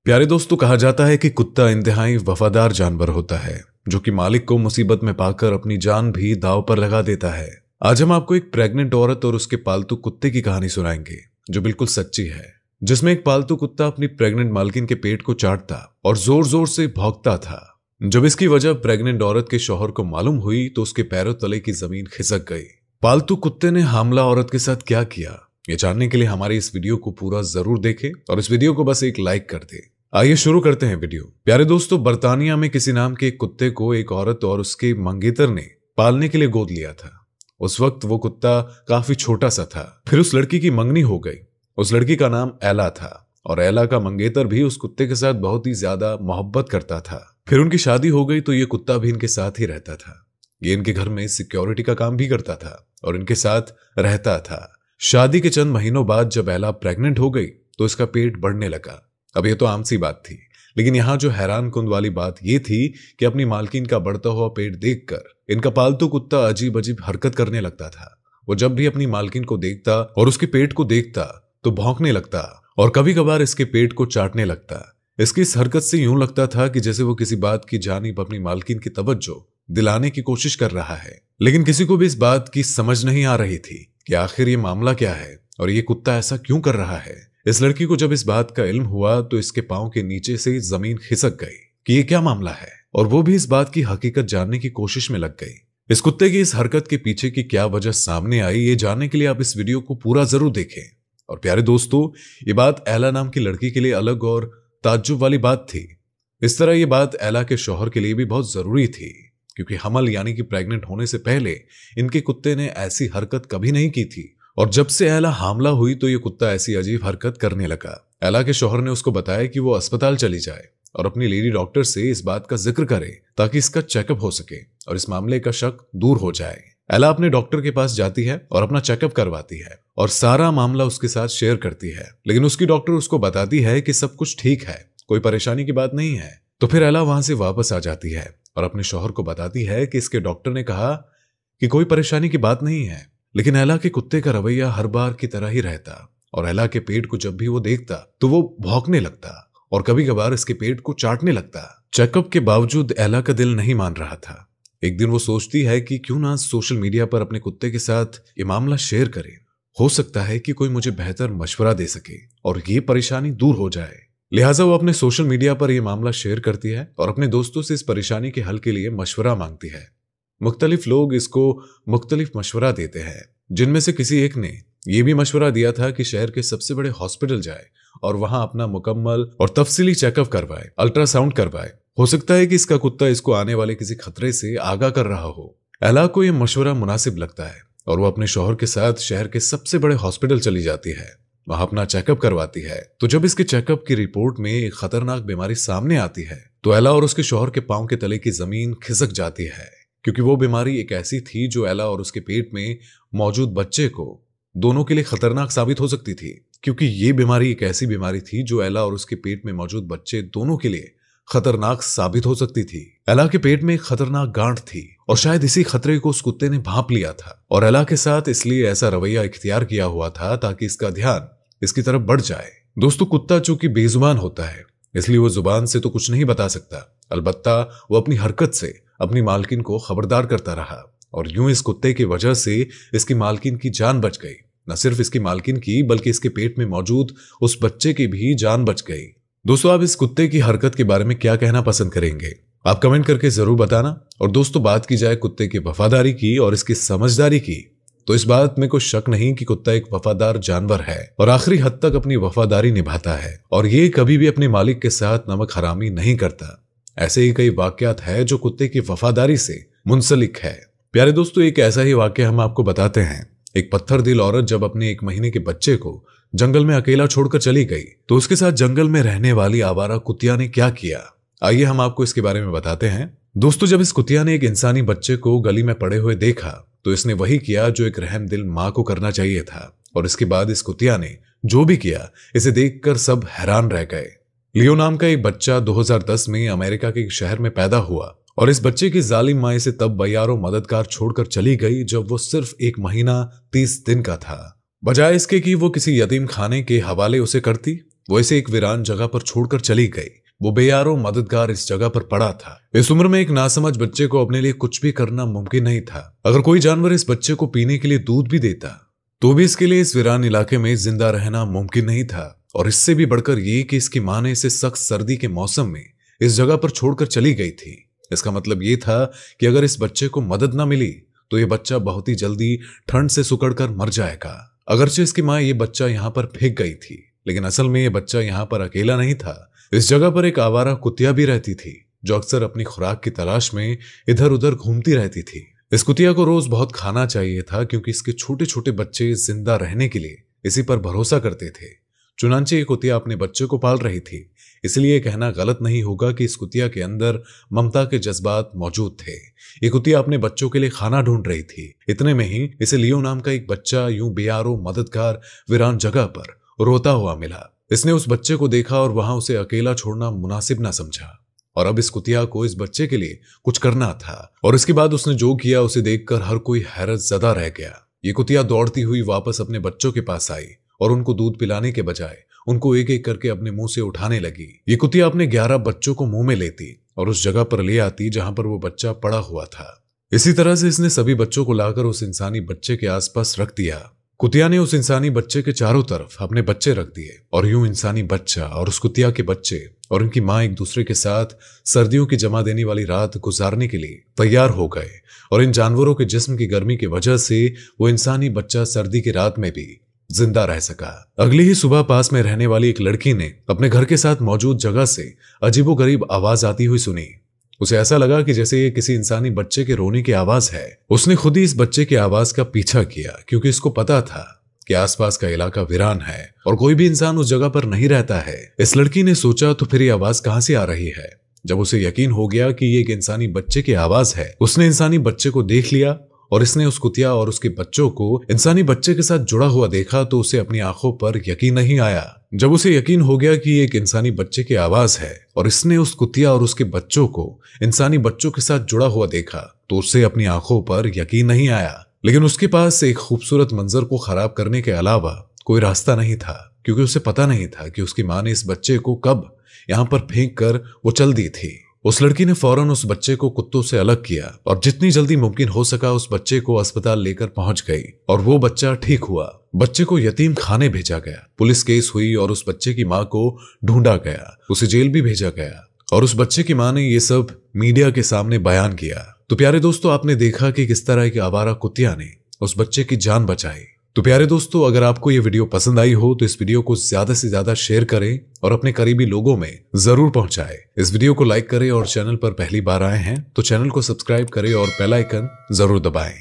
प्यारे दोस्तों, कहा जाता है कि कुत्ता इंतहाई वफादार जानवर होता है जो कि मालिक को मुसीबत में पाकर अपनी जान भी दांव पर लगा देता है। आज हम आपको एक प्रेग्नेंट औरत और उसके पालतू कुत्ते की कहानी सुनाएंगे जो बिल्कुल सच्ची है, जिसमें एक पालतू कुत्ता अपनी प्रेग्नेंट मालकिन के पेट को चाटता और जोर जोर से भौंकता था। जब इसकी वजह प्रेग्नेंट औरत के शौहर को मालूम हुई तो उसके पैरों तले की जमीन खिसक गई। पालतू कुत्ते ने हामला औरत के साथ क्या किया, ये जानने के लिए हमारी इस वीडियो को पूरा जरूर देखें और इस वीडियो को बस एक लाइक कर दें। आइए शुरू करते हैं वीडियो। प्यारे दोस्तों, बर्तानिया में किसी नाम के एक कुत्ते को एक औरत और उसके मंगेतर ने पालने के लिए गोद लिया था। उस वक्त वो कुत्ता काफी छोटा सा था। फिर उस लड़की की मंगनी हो गई। उस लड़की का नाम एला था और एला का मंगेतर भी उस कुत्ते के साथ बहुत ही ज्यादा मोहब्बत करता था। फिर उनकी शादी हो गई तो ये कुत्ता भी इनके साथ ही रहता था। ये इनके घर में सिक्योरिटी का काम भी करता था और इनके साथ रहता था। शादी के चंद महीनों बाद जब एला प्रेग्नेंट हो गई तो इसका पेट बढ़ने लगा। अब ये तो आम सी बात थी, लेकिन यहाँ जो हैरान कुंद वाली बात ये थी कि अपनी मालकिन का बढ़ता हुआ पेट देखकर इनका पालतू कुत्ता अजीब अजीब हरकत करने लगता था। वो जब भी अपनी मालकिन को देखता और उसके पेट को देखता तो भौंकने लगता और कभी कभार इसके पेट को चाटने लगता। इसकी इस हरकत से यूं लगता था कि जैसे वो किसी बात की जानिब अपनी मालकिन की तवज्जो दिलाने की कोशिश कर रहा है। लेकिन किसी को भी इस बात की समझ नहीं आ रही थी कि आखिर ये मामला क्या है और ये कुत्ता ऐसा क्यों कर रहा है। इस लड़की को जब इस बात का इल्म हुआ तो इसके पांव के नीचे से जमीन खिसक गई कि ये क्या मामला है, और वो भी इस बात की हकीकत जानने की कोशिश में लग गई। इस कुत्ते की इस हरकत के पीछे की क्या वजह सामने आई, ये जानने के लिए आप इस वीडियो को पूरा जरूर देखें। और प्यारे दोस्तों, ये बात एला नाम की लड़की के लिए अलग और ताज्जुब वाली बात थी। इस तरह ये बात एला के शौहर के लिए भी बहुत जरूरी थी, क्योंकि हमल यानी कि प्रेग्नेंट होने से पहले इनके कुत्ते ने ऐसी हरकत कभी नहीं की थी। और जब से एला हामला हुई तो ये कुत्ता ऐसी अजीब हरकत करने लगा। एला के शौहर ने उसको बताया कि वो अस्पताल चली जाए और अपनी लेडी डॉक्टर से इस बात का जिक्र करे ताकि इसका चेकअप हो सके और इस मामले का शक दूर हो जाए। एला अपने डॉक्टर के पास जाती है और अपना चेकअप करवाती है और सारा मामला उसके साथ शेयर करती है। लेकिन उसकी डॉक्टर उसको बताती है कि सब कुछ ठीक है, कोई परेशानी की बात नहीं है। तो फिर एला वहां से वापस आ जाती है और अपने शौहर को बताती है कि इसके डॉक्टर ने कहा कि कोई परेशानी की बात नहीं है। लेकिन एला के कुत्ते का रवैया हर बार की तरह ही रहता और एला के पेट को जब भी वो देखता तो वो भौंकने लगता और कभी कभार इसके पेट को चाटने लगता। चेकअप के बावजूद एला का दिल नहीं मान रहा था। एक दिन वो सोचती है कि क्यों ना सोशल मीडिया पर अपने कुत्ते के साथ ये मामला शेयर करे। हो सकता है कि कोई मुझे बेहतर मशवरा दे सके और ये परेशानी दूर हो जाए। लिहाजा वो अपने सोशल मीडिया पर यह मामला शेयर करती है और अपने दोस्तों से इस परेशानी के हल के लिए मशवरा मांगती है। मुख्तलिफ लोग इसको मुख्तलिफ मशवरा देते हैं, जिनमें से किसी एक ने यह भी मशवरा दिया था कि शहर के सबसे बड़े हॉस्पिटल जाए और वहां अपना मुकम्मल और तफसीली चेकअप करवाए, अल्ट्रासाउंड करवाए। हो सकता है कि इसका कुत्ता इसको आने वाले किसी खतरे से आगाह कर रहा हो। एला को यह मशवरा मुनासिब लगता है और वो अपने शौहर के साथ शहर के सबसे बड़े हॉस्पिटल चली जाती है, वहां अपना चेकअप करवाती है। तो जब इसके चेकअप की रिपोर्ट में एक खतरनाक बीमारी सामने आती है तो एला और उसके शौहर के पांव के तले की जमीन खिसक जाती है, क्योंकि वो बीमारी एक ऐसी थी जो एला और उसके पेट में मौजूद बच्चे को दोनों के लिए खतरनाक साबित हो सकती थी। क्योंकि ये बीमारी एक ऐसी बीमारी थी जो एला और उसके पेट में मौजूद बच्चे दोनों के लिए खतरनाक साबित हो सकती थी। एला के पेट में एक खतरनाक गांठ थी और शायद इसी खतरे को उस कुत्ते ने भांप लिया था और एला के साथ इसलिए ऐसा रवैया इख्तियार किया हुआ था ताकि इसका ध्यान इसकी तरफ बढ़ जाए। दोस्तों, कुत्ता चूंकि बेजुबान होता है इसलिए वो जुबान से तो कुछ नहीं बता सकता, अलबत्ता वो अपनी हरकत से अपनी मालकिन को खबरदार करता रहा और यूं इस कुत्ते की वजह से इसकी मालकिन की जान बच गई। न सिर्फ इसकी मालकिन की बल्कि इसके पेट में मौजूद उस बच्चे की भी जान बच गई। दोस्तों, आप इस कुत्ते की हरकत के बारे में क्या कहना पसंद करेंगे, आप कमेंट करके जरूर बताना। और दोस्तों, बात की जाए कुत्ते की वफादारी की और इसकी समझदारी की, तो इस बात में कोई शक नहीं कि कुत्ता एक वफादार जानवर है और आखिरी हद तक अपनी वफादारी निभाता है और ये कभी भी अपने मालिक के साथ नमक हरामी नहीं करता। ऐसे ही कई वाकयात है जो कुत्ते की वफादारी से मुंसलिक है। प्यारे दोस्तों, एक ऐसा ही वाकया हम आपको बताते हैं। एक पत्थर दिल औरत जब अपने 1 महीने के बच्चे को जंगल में अकेला छोड़कर चली गई तो उसके साथ जंगल में रहने वाली आवारा कुतिया ने क्या किया, आइए हम आपको इसके बारे में बताते हैं। दोस्तों, जब इस कुतिया ने एक इंसानी बच्चे को गली में पड़े हुए देखा तो इसने वही किया जो एक रहमदिल माँ को करना चाहिए था और इसके बाद इस कुतिया ने जो भी किया इसे देखकर सब हैरान रह गए। लियो नाम का एक बच्चा 2010 में अमेरिका के एक शहर में पैदा हुआ और इस बच्चे की जालिम माँ इसे तब बयारो मददगार छोड़कर चली गई जब वो सिर्फ 1 महीना 30 दिन का था। बजाय इसके कि वो किसी यतीम खाने के हवाले उसे करती, वो इसे एक वीरान जगह पर छोड़कर चली गई। वो बेयारो मददगार इस जगह पर पड़ा था। इस उम्र में एक नासमझ बच्चे को अपने लिए कुछ भी करना मुमकिन नहीं था। अगर कोई जानवर इस बच्चे को पीने के लिए दूध भी देता तो भी इसके लिए इस वीरान इलाके में जिंदा रहना मुमकिन नहीं था। और इससे भी बढ़कर ये कि इसकी मां ने इसे सख्त सर्दी के मौसम में इस जगह पर छोड़कर चली गई थी। इसका मतलब ये था कि अगर इस बच्चे को मदद न मिली तो ये बच्चा बहुत ही जल्दी ठंड से सुकड़कर मर जाएगा। अगरचे इसकी मां ये बच्चा यहाँ पर फेंक गई थी, लेकिन असल में ये बच्चा यहाँ पर अकेला नहीं था। इस जगह पर एक आवारा कुतिया भी रहती थी जो अक्सर अपनी खुराक की तलाश में इधर उधर घूमती रहती थी। इस कुतिया को रोज बहुत खाना चाहिए था क्योंकि इसके छोटे छोटे बच्चे जिंदा रहने के लिए इसी पर भरोसा करते थे। चुनांचे ये कुतिया अपने बच्चे को पाल रही थी, इसलिए कहना गलत नहीं होगा कि इस कुतिया के अंदर ममता के जज्बात मौजूद थे। ये कुतिया अपने बच्चों के लिए खाना ढूंढ रही थी। इतने में ही इसे लियो नाम का एक बच्चा यूं बेयारो मददगार वीरान जगह पर रोता हुआ मिला। इसने उस बच्चे को देखा और वहां उसे अकेला छोड़ना मुनासिब ना समझा और अब इस कुतिया को इस बच्चे के लिए कुछ करना था। और इसके बाद उसने जो किया उसे देखकर हर कोई हैरत ज़दा रह गया। ये कुतिया दौड़ती हुई वापस अपने बच्चों के पास आई और उनको दूध पिलाने के बजाय उनको एक एक करके अपने मुंह से उठाने लगी। ये कुतिया अपने 11 बच्चों को मुंह में लेती और उस जगह पर ले आती जहां पर वो बच्चा पड़ा हुआ था। इसी तरह से इसने सभी बच्चों को लाकर उस इंसानी बच्चे के आसपास रख दिया। कुतिया ने उस इंसानी बच्चे के चारों तरफ अपने बच्चे रख दिए और यूं इंसानी बच्चा और उस कुतिया के बच्चे और उनकी मां एक दूसरे के साथ सर्दियों की जमा देने वाली रात गुजारने के लिए तैयार हो गए। और इन जानवरों के जिस्म की गर्मी की वजह से वो इंसानी बच्चा सर्दी की रात में भी जिंदा रह सका। अगली ही सुबह पास में रहने वाली एक लड़की ने अपने घर के साथ मौजूद जगह से अजीबोगरीब आवाज आती हुई सुनी। उसे ऐसा लगा कि जैसे ये किसी इंसानी बच्चे के रोने की आवाज है। उसने खुद ही इस बच्चे की आवाज का पीछा किया क्योंकि इसको पता था कि आसपास का इलाका वीरान है और कोई भी इंसान उस जगह पर नहीं रहता है। इस लड़की ने सोचा तो फिर ये आवाज कहां से आ रही है। जब उसे यकीन हो गया कि ये एक इंसानी बच्चे की आवाज है, उसने इंसानी बच्चे को देख लिया और इसने उस कुतिया और उसके बच्चों को इंसानी बच्चे के साथ जुड़ा हुआ देखा तो उसे अपनी आंखों पर यकीन नहीं आया। जब उसे यकीन हो गया कि ये एक इंसानी बच्चे की आवाज है और इसने उस कुतिया और उसके बच्चों को इंसानी बच्चों के साथ जुड़ा हुआ देखा तो उसे अपनी आंखों पर यकीन नहीं आया। लेकिन उसके पास एक खूबसूरत मंजर को खराब करने के अलावा कोई रास्ता नहीं था क्योंकि उसे पता नहीं था कि उसकी मां ने इस बच्चे को कब यहां पर फेंक कर वो चल दी थी। उस लड़की ने फौरन उस बच्चे को कुत्तों से अलग किया और जितनी जल्दी मुमकिन हो सका उस बच्चे को अस्पताल लेकर पहुंच गई और वो बच्चा ठीक हुआ। बच्चे को यतीम खाने भेजा गया, पुलिस केस हुई और उस बच्चे की मां को ढूंढा गया, उसे जेल भी भेजा गया और उस बच्चे की मां ने ये सब मीडिया के सामने बयान किया। तो प्यारे दोस्तों, आपने देखा कि किस तरह की आवारा कुतिया ने उस बच्चे की जान बचाई। तो प्यारे दोस्तों, अगर आपको ये वीडियो पसंद आई हो तो इस वीडियो को ज्यादा से ज्यादा शेयर करें और अपने करीबी लोगों में जरूर पहुंचाएं। इस वीडियो को लाइक करें और चैनल पर पहली बार आए हैं तो चैनल को सब्सक्राइब करें और बेल आइकन जरूर दबाएं।